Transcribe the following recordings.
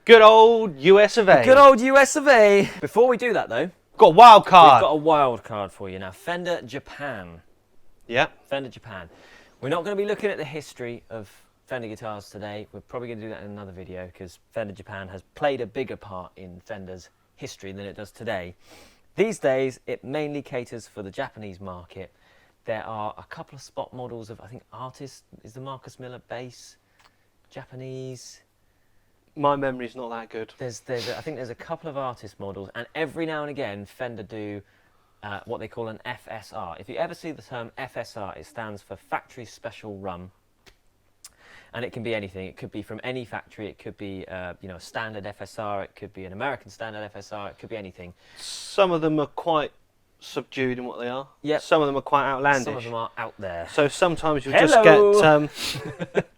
Good old US of A. Good old US of A. Before we do that though, got a wild card. we've got a wild card for you now. Fender Japan. Yeah. Fender Japan. We're not going to be looking at the history of Fender guitars today. We're probably going to do that in another video because Fender Japan has played a bigger part in Fender's history than it does today. These days, it mainly caters for the Japanese market. There are a couple of spot models of, I think, Artist is the Marcus Miller bass, Japanese. My memory's not that good. I think there's a couple of Artist models, and every now and again, Fender do what they call an FSR. If you ever see the term FSR, it stands for Factory Special Run. And it can be anything. It could be from any factory. It could be a standard FSR. It could be an American standard FSR. It could be anything. Some of them are quite subdued in what they are. Yep. Some of them are quite outlandish. Some of them are out there. So sometimes you'll Hello. just get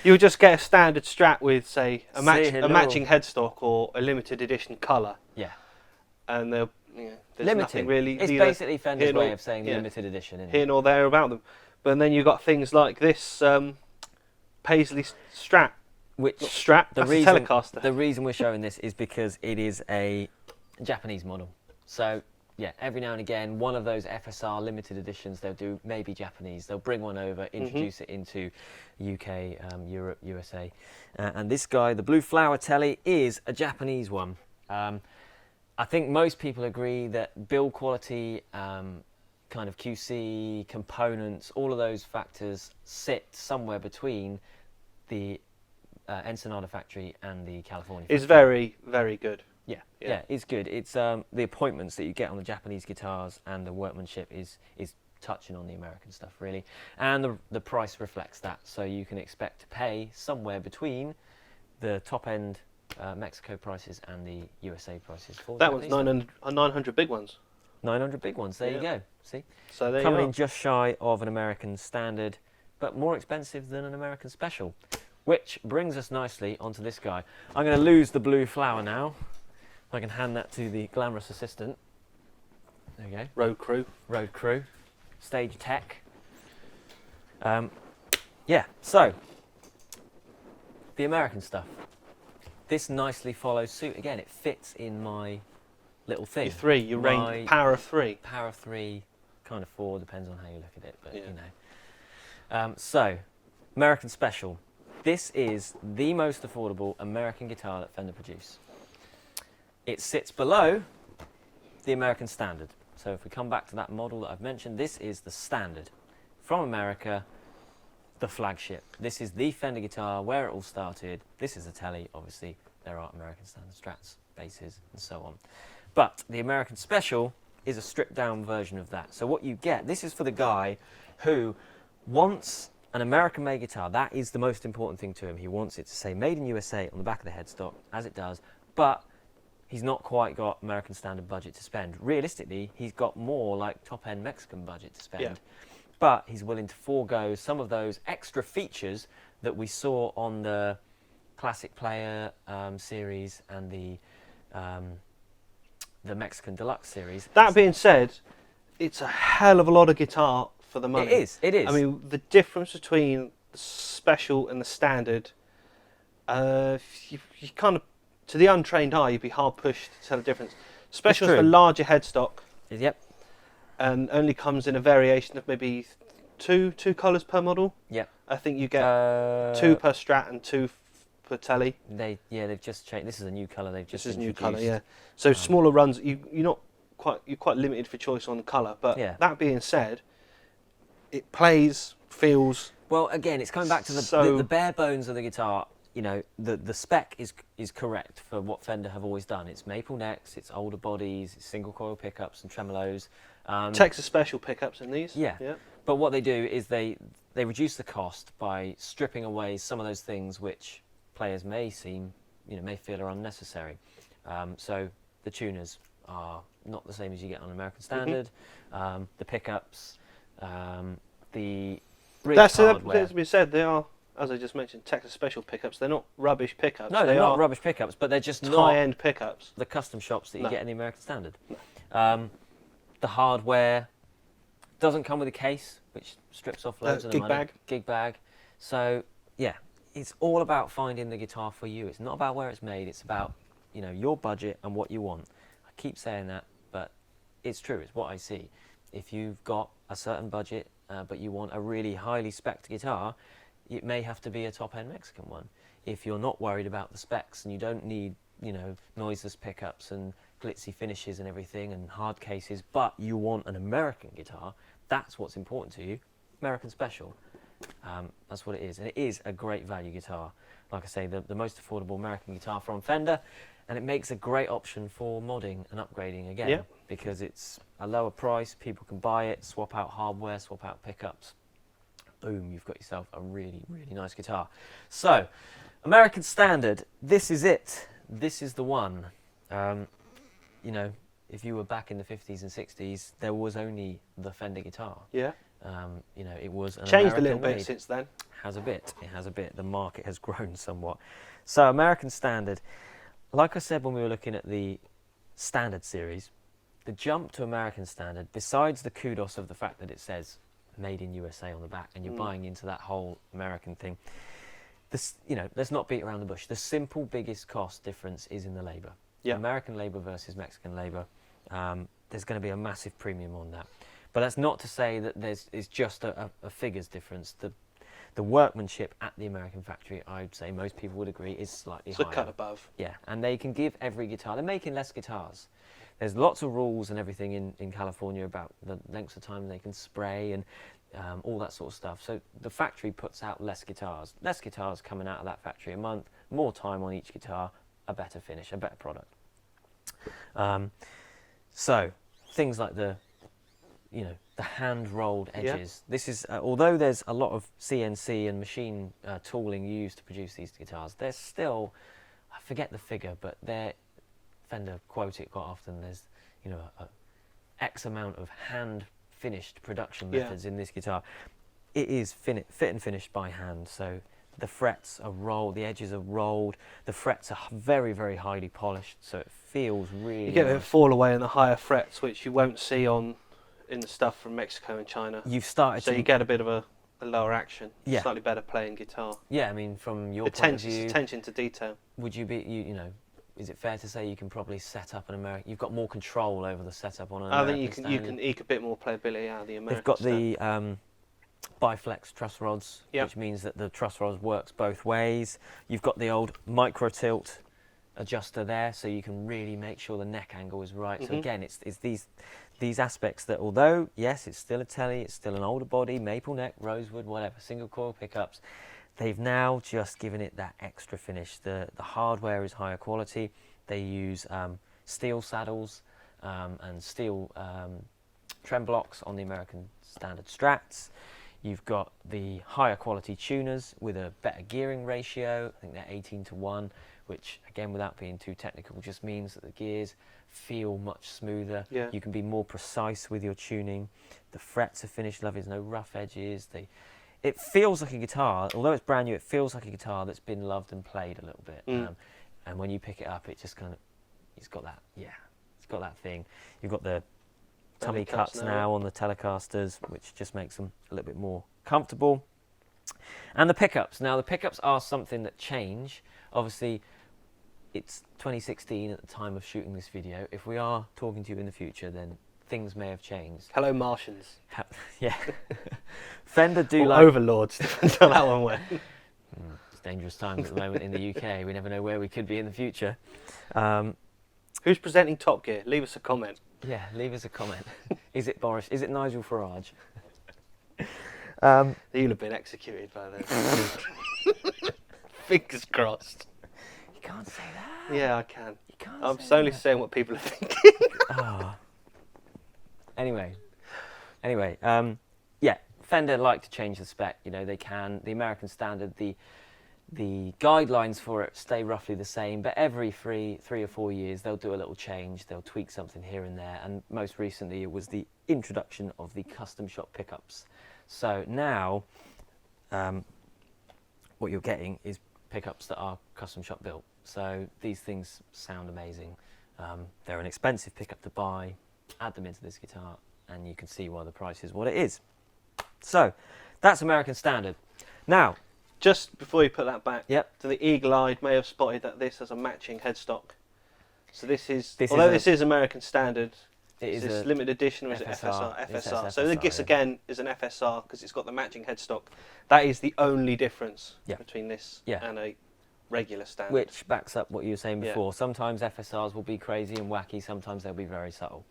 you'll just get a standard Strat with, say, a matching headstock or a limited edition colour. Yeah. And they'll there's Limited. nothing really. It's basically Fender's way of saying limited edition, isn't here nor there about them. But then you've got things like this Paisley Strat. Which Strat, that's a Telecaster. The reason we're showing this is because it is a Japanese model. So, yeah, every now and again, one of those FSR limited editions, they'll do maybe Japanese. They'll bring one over, introduce it into UK, Europe, USA. And this guy, the Blue Flower Telly, is a Japanese one. I think most people agree that build quality, kind of QC, components, all of those factors sit somewhere between the Ensenada factory and the California factory. It's very, very good. Yeah, it's good. It's the appointments that you get on the Japanese guitars and the workmanship is touching on the American stuff, really. And the price reflects that. So you can expect to pay somewhere between the top-end Mexico prices and the USA prices. For that one's 900 big ones. 900 big ones, there you go. See? So there Coming you are. in just shy of an American standard, but more expensive than an American special. Which brings us nicely onto this guy. I'm going to lose the Blue Flower now. I can hand that to the glamorous assistant. There you go. Road crew. Road crew. Stage tech. Yeah, so the American stuff. This nicely follows suit. Again, it fits in my little thing. Your three, your range, power of three. Power of three, kind of four, depends on how you look at it, but you know. So, American Special. This is the most affordable American guitar that Fender produce. It sits below the American Standard. So if we come back to that model that I've mentioned, this is the Standard. From America, the flagship. This is the Fender guitar, where it all started. This is a Telly, obviously. There are American Standard Strats, basses, and so on. But the American Special is a stripped-down version of that. So what you get, this is for the guy who wants an American-made guitar. That is the most important thing to him. He wants it to say Made in USA on the back of the headstock, as it does, but he's not quite got American Standard budget to spend. Realistically, he's got more like top-end Mexican budget to spend. Yeah. But he's willing to forego some of those extra features that we saw on the Classic Player series and the Mexican Deluxe series. That being said, it's a hell of a lot of guitar for the money. It is. I mean, the difference between the Special and the Standard, you kind of, to the untrained eye, you'd be hard pushed to tell the difference. Special's for larger headstock. Yep. And only comes in a variation of maybe two colours per model. Yep. I think you get 2 per Strat and 2 per Telly. They've just changed. This is a new colour. They've just introduced. New colour, yeah. So smaller runs, you're quite limited for choice on the colour. But that being said, it plays, feels. Well, again, it's coming back to the bare bones of the guitar. You know, the spec is correct for what Fender have always done. It's maple necks, it's older bodies, it's single coil pickups and tremolos. Texas Special pickups in these. Yeah. But what they do is they reduce the cost by stripping away some of those things which players may feel are unnecessary. So the tuners are not the same as you get on American Standard. The pickups, the bridge hardware. That's been said. They are, as I just mentioned, Texas Special pickups. They're not rubbish pickups. No, they're not rubbish pickups, but they're just not high-end pickups. The custom shops that you get in the American Standard. No. The hardware doesn't come with a case, which strips off loads of the gig money. bag. Gig bag. So yeah, it's all about finding the guitar for you. It's not about where it's made. It's about, you know, your budget and what you want. I keep saying that, but it's true. It's what I see. If you've got a certain budget, but you want a really highly spec'd guitar, it may have to be a top-end Mexican one. If you're not worried about the specs and you don't need, you know, noiseless pickups and glitzy finishes and everything and hard cases, but you want an American guitar, that's what's important to you. American Special. That's what it is. And it is a great value guitar. Like I say, the most affordable American guitar from Fender, and it makes a great option for modding and upgrading again, Yeah. because it's a lower price, people can buy it, swap out hardware, swap out pickups. Boom, you've got yourself a really, really nice guitar. So, American Standard, this is it. This is the one. You know, if you were back in the 50s and 60s, there was only the Fender guitar. Yeah. You know, it was an Changed American a little bit made. since then. Has a bit. It has a bit. The market has grown somewhat. So American Standard, like I said when we were looking at the Standard series, the jump to American Standard, besides the kudos of the fact that it says made in USA on the back and you're buying into that whole American thing, this, you know, let's not beat around the bush. The simple biggest cost difference is in the labour. Yeah. American labour versus Mexican labour. There's going to be a massive premium on that. But that's not to say that it's just a figures difference. The workmanship at the American factory, I'd say most people would agree, is slightly higher. It's a cut above. Yeah, and they can give every guitar. They're making less guitars. There's lots of rules and everything in California about the lengths of time they can spray and all that sort of stuff. So the factory puts out less guitars. Less guitars coming out of that factory a month, more time on each guitar, a better finish, a better product. So things like the hand-rolled edges. Yeah. This is, although there's a lot of CNC and machine tooling used to produce these guitars, there's still, I forget the figure, but Fender quote it quite often, there's, you know, a X amount of hand-finished production methods in this guitar. It is fit and finished by hand, so the frets are rolled, the edges are rolled, the frets are very, very highly polished, so it feels really You get nice. a fall away in the higher frets, which you won't see in the stuff from Mexico and China. You've started so you get a bit of a lower action, slightly better playing guitar. Yeah, I mean, from your point of view, attention to detail. Would you be, you know, is it fair to say you can probably set up an American? You've got more control over the setup on an American I think you can eke a bit more playability out of the American. They've got standard. the Biflex truss rods, which means that the truss rods works both ways. You've got the old micro tilt adjuster there, so you can really make sure the neck angle is right. So again, it's these aspects that, although yes, it's still a telly, it's still an older body, maple neck, rosewood, whatever, single coil pickups. They've now just given it that extra finish. The hardware is higher quality. They use steel saddles and steel trem blocks on the American Standard Strats. You've got the higher quality tuners with a better gearing ratio. I think they're 18:1, which again, without being too technical, just means that the gears feel much smoother. Yeah. You can be more precise with your tuning. The frets are finished lovely. There's no rough edges. It feels like a guitar, although it's brand new, it feels like a guitar that's been loved and played a little bit. And when you pick it up, it just kind of, it's got that thing. You've got the tummy cuts now on the Telecasters, which just makes them a little bit more comfortable. And the pickups. Now, the pickups are something that change. Obviously, it's 2016 at the time of shooting this video. If we are talking to you in the future, then things may have changed. Hello, Martians. Yeah. Fender do like overlords. Depends on that one went. It's dangerous times at the moment in the UK. We never know where we could be in the future. Who's presenting Top Gear? Leave us a comment. Yeah, leave us a comment. Is it Boris? Is it Nigel Farage? You'll have been executed by then. Fingers crossed. You can't say that. Yeah, I can. You can't. I'm say only that. saying what people are thinking. Anyway, yeah, Fender like to change the spec. You know, they can. The American Standard, the guidelines for it stay roughly the same, but every 3 or 4 years they'll do a little change. They'll tweak something here and there, and most recently it was the introduction of the custom shop pickups. So now, what you're getting is pickups that are custom shop built. So these things sound amazing. They're an expensive pickup to buy. Add them into this guitar, and you can see why the price is what it is. So that's American Standard. Now, just before you put that back, yep. so the eagle-eyed may have spotted that this has a matching headstock. So this is American Standard. Is this limited edition or is it FSR? FSR. So this again is an FSR because it's got the matching headstock. That is the only difference between this and a regular Standard. Which backs up what you were saying before. Sometimes FSRs will be crazy and wacky. Sometimes they'll be very subtle.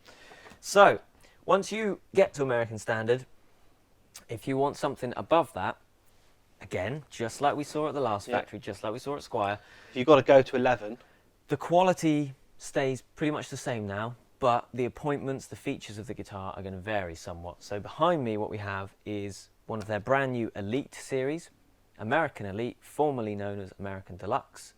So once you get to American Standard, if you want something above that, again, just like we saw at the last factory, just like we saw at Squier, you've got to go to 11. The quality stays pretty much the same now, but the appointments, the features of the guitar are going to vary somewhat. So behind me, what we have is one of their brand new Elite series, American Elite, formerly known as American Deluxe.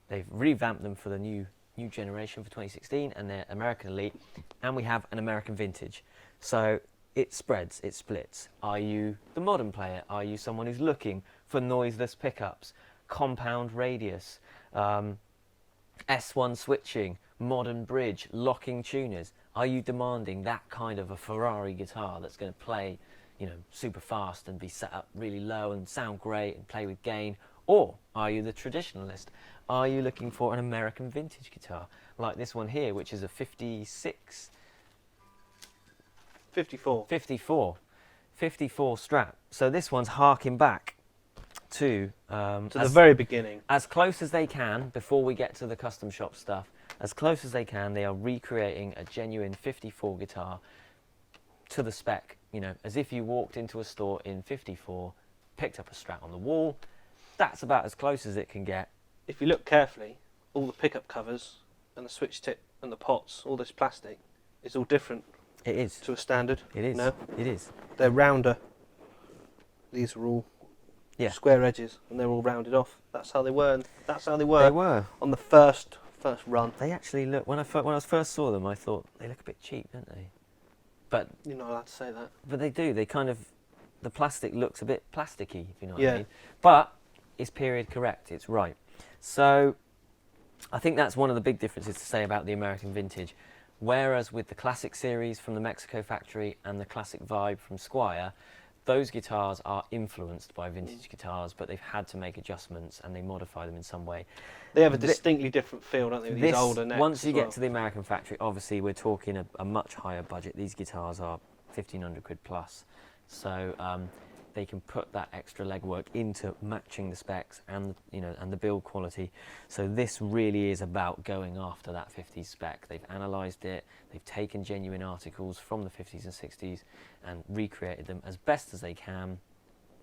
They've revamped them for the new generation for 2016, and they're American Elite. And we have an American Vintage. So it spreads, it splits. Are you the modern player? Are you someone who's looking for noiseless pickups, compound radius, S1 switching, modern bridge, locking tuners? Are you demanding that kind of a Ferrari guitar that's going to play, you know, super fast and be set up really low and sound great and play with gain? Or are you the traditionalist? Are you looking for an American vintage guitar like this one here, which is a 54 Strat? So this one's harking back to the very beginning, as close as they can before we get to the custom shop stuff. As close as they can, they are recreating a genuine 54 guitar to the spec. You know, as if you walked into a store in 54, picked up a Strat on the wall. That's about as close as it can get. If you look carefully, all the pickup covers and the switch tip and the pots, all this plastic, is all different. It is. To a Standard. It is. No? It is. They're rounder. These are all square edges, and they're all rounded off. That's how they were. And that's how they were. On the first run. They actually look. When I first saw them, I thought they look a bit cheap, don't they? But you're not allowed to say that. But they do. They kind of, the plastic looks a bit plasticky, if you know what I mean. But it's period correct. It's right. So I think that's one of the big differences to say about the American Vintage. Whereas with the Classic series from the Mexico factory and the Classic Vibe from Squier, those guitars are influenced by vintage guitars, but they've had to make adjustments and they modify them in some way. They have a distinctly different feel, don't they, with these older necks? Once you get to the American factory, obviously we're talking a much higher budget. These guitars are 1,500 quid plus. So they can put that extra legwork into matching the specs and the build quality. So this really is about going after that 50s spec. They've analysed it, they've taken genuine articles from the 50s and 60s and recreated them as best as they can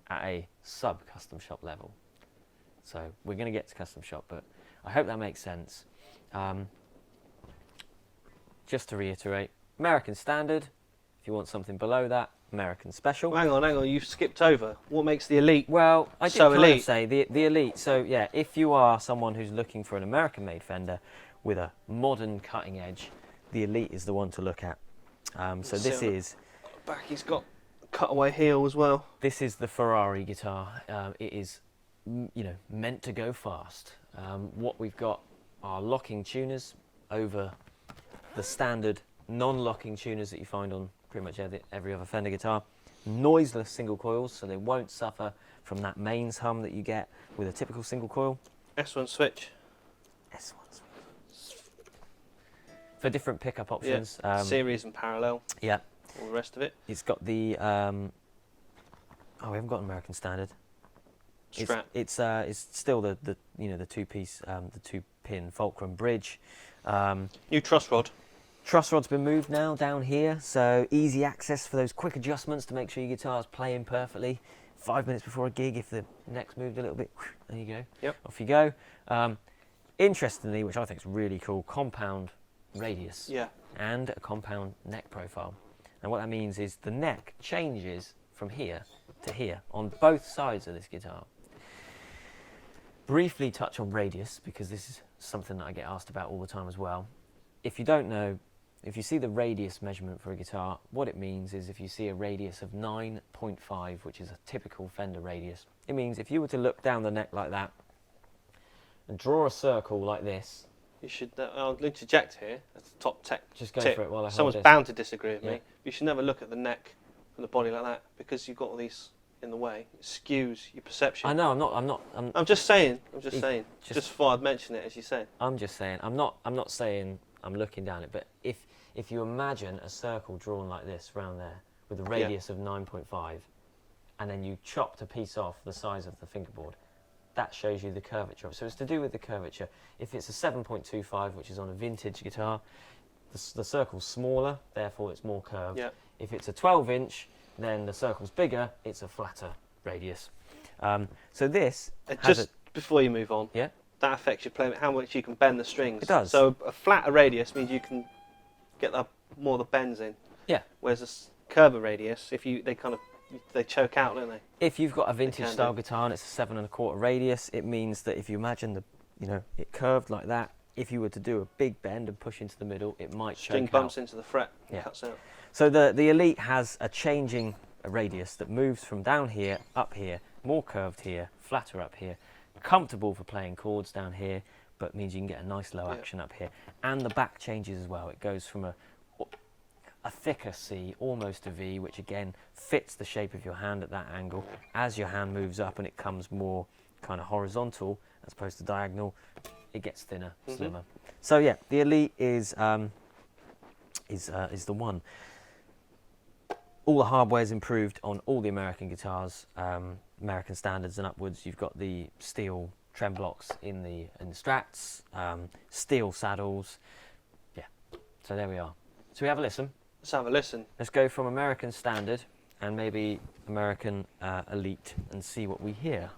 at a sub-custom shop level. So we're going to get to custom shop, but I hope that makes sense. Just to reiterate, American Standard. If you want something below that, American Special. Hang on, you've skipped over. What makes the Elite Well, I did so kind elite? of say the Elite. So yeah, if you are someone who's looking for an American-made Fender with a modern cutting edge, the Elite is the one to look at. So this is... Back, he's got a cutaway heel as well. This is the Ferrari guitar. It is, meant to go fast. What we've got are locking tuners over the standard non-locking tuners that you find on pretty much every other Fender guitar. Noiseless single coils, so they won't suffer from that mains hum that you get with a typical single coil. S1 switch. S1 switch. For different pickup options. Series and parallel. Yeah. All the rest of it. It's got the... we haven't got an American Standard. Strat. It's still the two-piece, the two-pin fulcrum bridge. New truss rod. Truss rod's been moved now down here, so easy access for those quick adjustments to make sure your guitar's playing perfectly. 5 minutes before a gig, if the neck's moved a little bit, there you go. Yep. Off you go. Interestingly, which I think is really cool, compound radius. Yeah. And a compound neck profile. And what that means is the neck changes from here to here on both sides of this guitar. Briefly touch on radius, because this is something that I get asked about all the time as well. If you don't know, if you see the radius measurement for a guitar, what it means is if you see a radius of 9.5, which is a typical Fender radius, it means if you were to look down the neck like that and draw a circle like this. You should, I'll interject here, that's the top tech. Just go tip. for it while I hold Someone's this. bound to disagree with me. You should never look at the neck and the body like that, because you've got all these in the way, it skews your perception. I know. I'm just saying. Just thought I'd mention it, as you say. I'm just saying. I'm not saying I'm looking down it, but if you imagine a circle drawn like this round there with a radius of 9.5, and then you chopped a piece off the size of the fingerboard, that shows you the curvature. So it's to do with the curvature. If it's a 7.25, which is on a vintage guitar, the circle's smaller, therefore it's more curved. Yeah. If it's a 12-inch, then the circle's bigger, it's a flatter radius. So this before you move on, that affects your playing, how much you can bend the strings. It does. So a flatter radius means you can get more of the bends in. Yeah. Whereas a curved radius, they choke out, don't they? If you've got a vintage style guitar and it's a 7.25 radius, it means that if you imagine it curved like that, if you were to do a big bend and push into the middle, it might choke out. String bumps into the fret and cuts out. So the Elite has a changing radius that moves from down here, up here, more curved here, flatter up here, comfortable for playing chords down here, but means you can get a nice low action up here. And the back changes as well. It goes from a thicker C, almost a V, which again fits the shape of your hand at that angle. As your hand moves up and it comes more kind of horizontal as opposed to diagonal, it gets thinner, slimmer. So yeah, the Elite is the one. All the hardware is improved on all the American guitars, American standards and upwards. You've got the steel trem blocks in the Strats, steel saddles. Yeah, so there we are. So we have a listen. Let's have a listen. Let's go from American standard and maybe American Elite and see what we hear.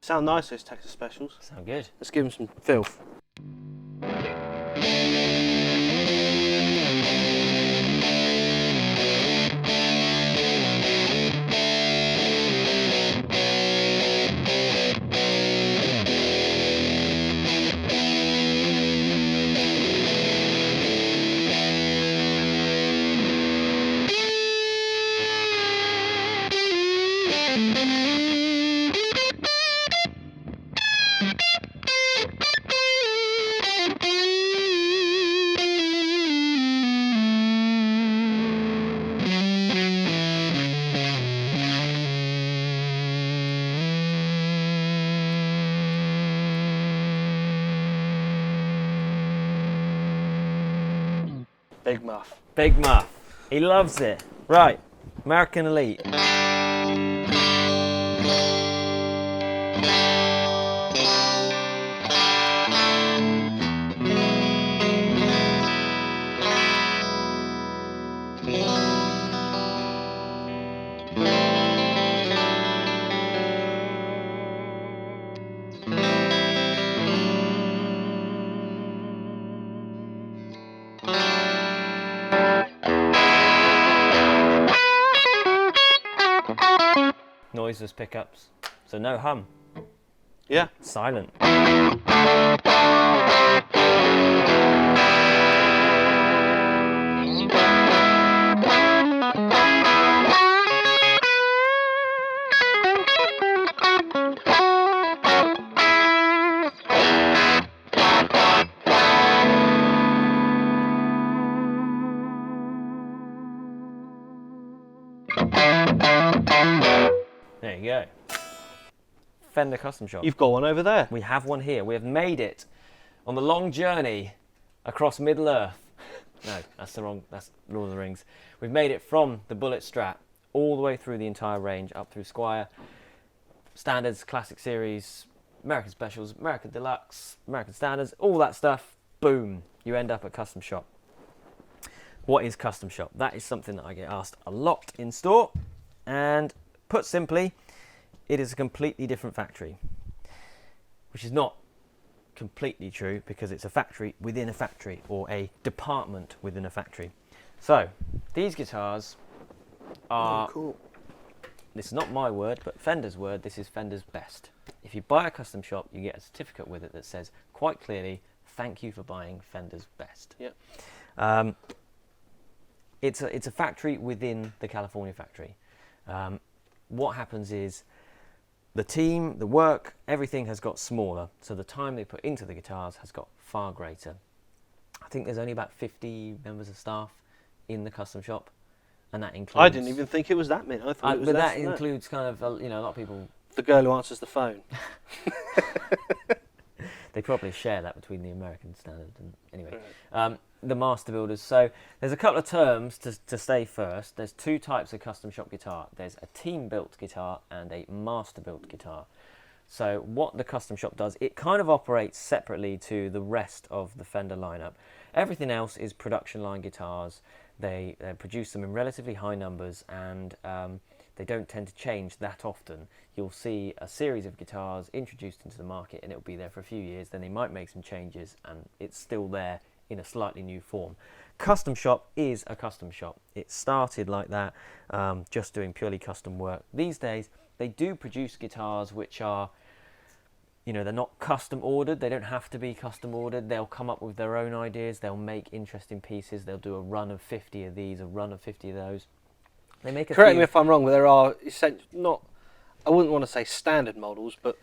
Sound nice, those Texas Specials. Sound good. Let's give them some filth. Big Muff. Big Muff. He loves it. Right, American Elite. Noiseless pickups, so no hum. Yeah. Silent. There you go. Fender Custom Shop. You've got one over there. We have one here. We have made it on the long journey across Middle Earth. No, that's Lord of the Rings. We've made it from the Bullet Strat all the way through the entire range, up through Squier, Standards, Classic Series, American Specials, American Deluxe, American Standards, all that stuff. Boom, you end up at Custom Shop. What is Custom Shop? That is something that I get asked a lot in store, and put simply, it is a completely different factory, which is not completely true because it's a factory within a factory, or a department within a factory. So these guitars are, cool. This is not my word, but Fender's word. This is Fender's best. If you buy a custom shop, you get a certificate with it that says quite clearly, thank you for buying Fender's best. Yeah. It's a factory within the California factory. What happens is the team, the work, everything has got smaller, so the time they put into the guitars has got far greater. I think there's only about 50 members of staff in the custom shop, and that includes... I didn't even think it was that many. I thought it was but less that than includes kind of, a lot of people... The girl who answers the phone. They probably share that between the American standard. And anyway, the master builders. So there's a couple of terms to say first. There's two types of custom shop guitar. There's a team-built guitar and a master-built guitar. So what the custom shop does, it kind of operates separately to the rest of the Fender lineup. Everything else is production line guitars. They produce them in relatively high numbers, and they don't tend to change that often. You'll see a series of guitars introduced into the market, and it'll be there for a few years. Then they might make some changes, and it's still there in a slightly new form. Custom shop is a custom shop. It started like that, just doing purely custom work. These days, they do produce guitars which are, they're not custom ordered. They don't have to be custom ordered. They'll come up with their own ideas. They'll make interesting pieces. They'll do a run of 50 of these, a run of 50 of those. They make Correct me if I'm wrong, but there are I wouldn't want to say standard models, but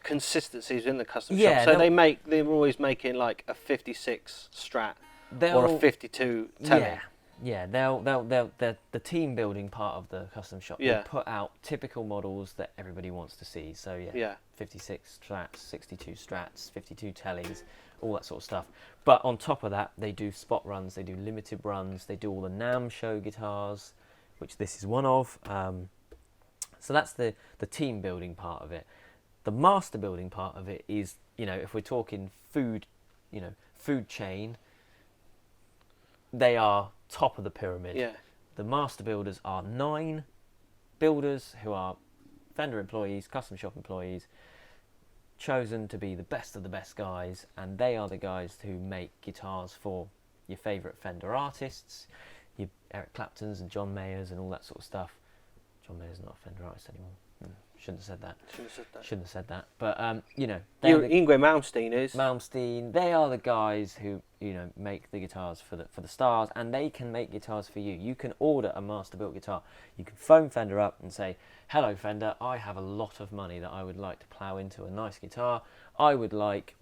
consistencies in the custom shop. So they're always making like a 56 Strat or a 52 Telly. Yeah, they're the team building part of the custom shop. Yeah. They put out typical models that everybody wants to see. So 56 Strats, 62 Strats, 52 Tellys, all that sort of stuff. But on top of that, they do spot runs, they do limited runs, they do all the NAMM show guitars, which this is one of. So that's the team building part of it. The master building part of it is, if we're talking food chain, they are top of the pyramid. Yeah. The master builders are 9 builders who are Fender employees, custom shop employees, chosen to be the best of the best guys, and they are the guys who make guitars for your favourite Fender artists, your Eric Claptons and John Mayers and all that sort of stuff. John Mayer's not a Fender artist anymore. Shouldn't have said that. But Yngwie Malmsteen is. Malmsteen. They are the guys who make the guitars for the stars, and they can make guitars for you. You can order a master built guitar. You can phone Fender up and say, "Hello Fender, I have a lot of money that I would like to plough into a nice guitar. I would like."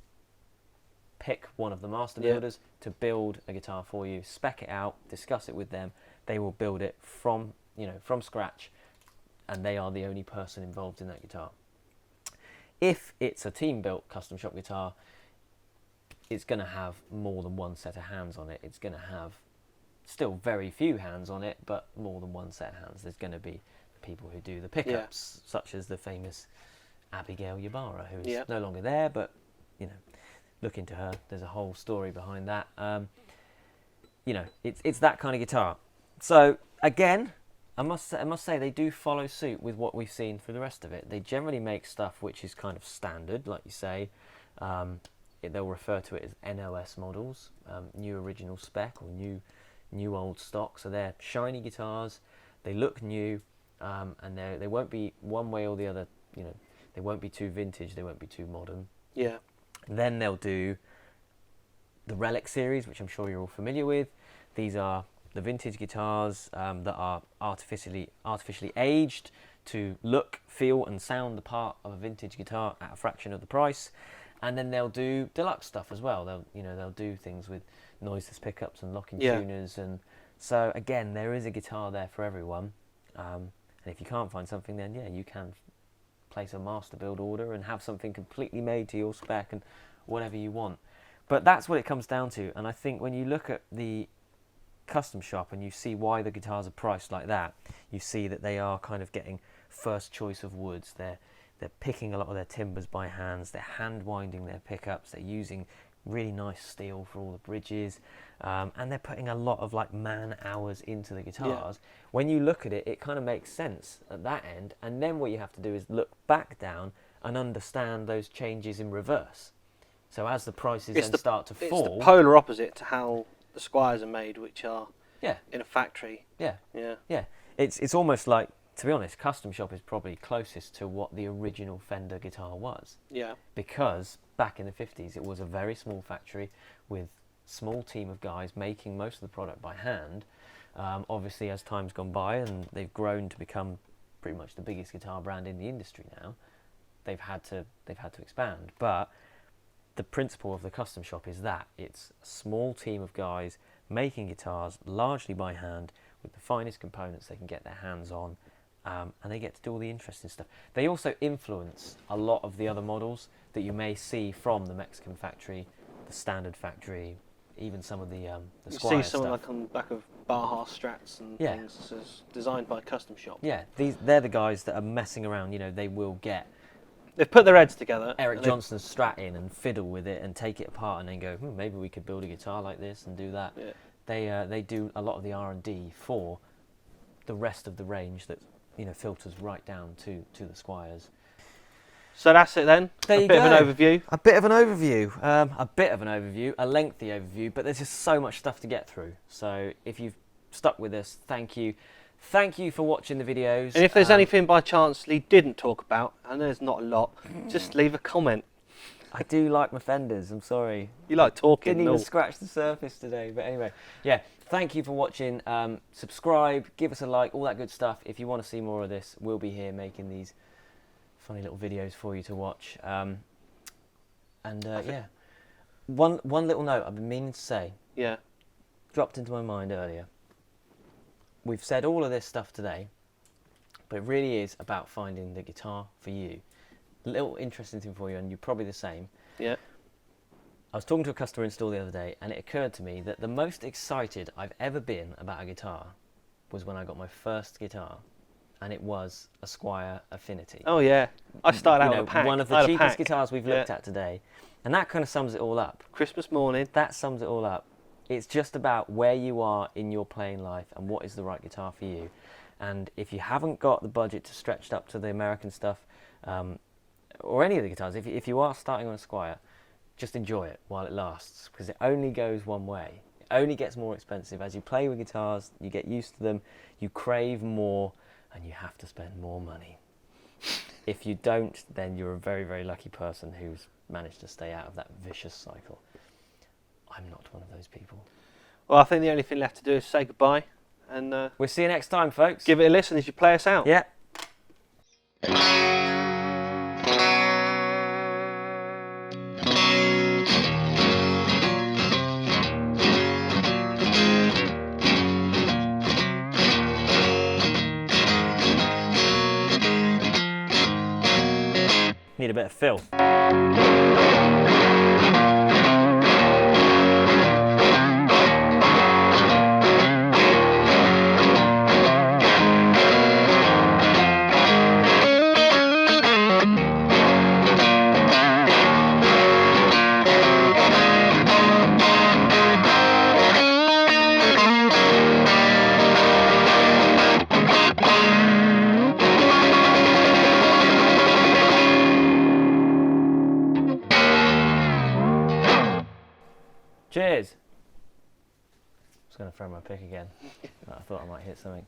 Pick one of the master builders to build a guitar for you. Spec it out. Discuss it with them. They will build it from scratch. And they are the only person involved in that guitar. If it's a team-built custom shop guitar, it's going to have more than one set of hands on it. It's going to have still very few hands on it, but more than one set of hands. There's going to be people who do the pickups, such as the famous Abigail Ybarra, who is no longer there, but look into her. There's a whole story behind that. It's that kind of guitar. So again, I must say they do follow suit with what we've seen for the rest of it. They generally make stuff which is kind of standard, like you say. They'll refer to it as NOS models, new original spec or new old stock. So they're shiny guitars. They look new, and they won't be one way or the other. They won't be too vintage. They won't be too modern. Yeah. Then they'll do the Relic series, which I'm sure you're all familiar with. These are the vintage guitars that are artificially aged to look, feel and sound the part of a vintage guitar at a fraction of the price. And then they'll do deluxe stuff as well. They'll do things with noiseless pickups and locking tuners, and so again there is a guitar there for everyone. And if you can't find something, then you can place a master build order and have something completely made to your spec and whatever you want. But that's what it comes down to. And I think when you look at the custom shop and you see why the guitars are priced like that, you see that they are kind of getting first choice of woods. They're picking a lot of their timbers by hands. They're hand winding their pickups. They're using really nice steel for all the bridges, and they're putting a lot of like man hours into the guitars. When you look at it, it kind of makes sense at that end, and then what you have to do is look back down and understand those changes in reverse. So as the prices then start to fall... It's the polar opposite to how the Squiers are made, which are in a factory. Yeah. It's almost like, to be honest, Custom Shop is probably closest to what the original Fender guitar was. Yeah. Because back in the 50s, it was a very small factory with a small team of guys making most of the product by hand. Obviously, as time's gone by and they've grown to become pretty much the biggest guitar brand in the industry now, they've had to expand. But the principle of the Custom Shop is that it's a small team of guys making guitars largely by hand with the finest components they can get their hands on, and they get to do all the interesting stuff. They also influence a lot of the other models that you may see from the Mexican factory, the standard factory, even some of the You Squier see some stuff. like on the back of Baja Strats and things. This is designed by Custom Shop. Yeah, they're the guys that are messing around. You know, they will get... They've put their heads together. Eric Johnson's Strat in and fiddle with it and take it apart and then go, maybe we could build a guitar like this and do that. Yeah. They do a lot of the R&D for the rest of the range that filters right down to the Squiers. So that's it then. There you go. A bit of an overview, a lengthy overview, but there's just so much stuff to get through. So if you've stuck with us, thank you. Thank you for watching the videos. And if there's anything by chance Lee didn't talk about, and there's not a lot, just leave a comment. I do like my Fenders, I'm sorry. You like talking. Didn't even scratch the surface today, but anyway. Yeah, thank you for watching. Subscribe, give us a like, all that good stuff. If you want to see more of this, we'll be here making these funny little videos for you to watch. Yeah. One little note I've been meaning to say. Yeah. Dropped into my mind earlier. We've said all of this stuff today, but it really is about finding the guitar for you. A little interesting thing for you, and you're probably the same. Yeah. I was talking to a customer in store the other day, and it occurred to me that the most excited I've ever been about a guitar was when I got my first guitar, and it was a Squier Affinity. Oh yeah, I started out with a pack. One of the cheapest guitars we've looked at today, and that kind of sums it all up. Christmas morning. That sums it all up. It's just about where you are in your playing life and what is the right guitar for you. And if you haven't got the budget to stretch up to the American stuff, or any of the guitars, if you are starting on a Squier, just enjoy it while it lasts, because it only goes one way. It only gets more expensive. As you play with guitars, you get used to them, you crave more, and you have to spend more money. If you don't, then you're a very, very lucky person who's managed to stay out of that vicious cycle. I'm not one of those people. Well, I think the only thing left to do is say goodbye, and we'll see you next time, folks. Give it a listen as you play us out. Yeah. Need a bit of fill. Cheers. I was going to throw my pick again. I thought I might hit something.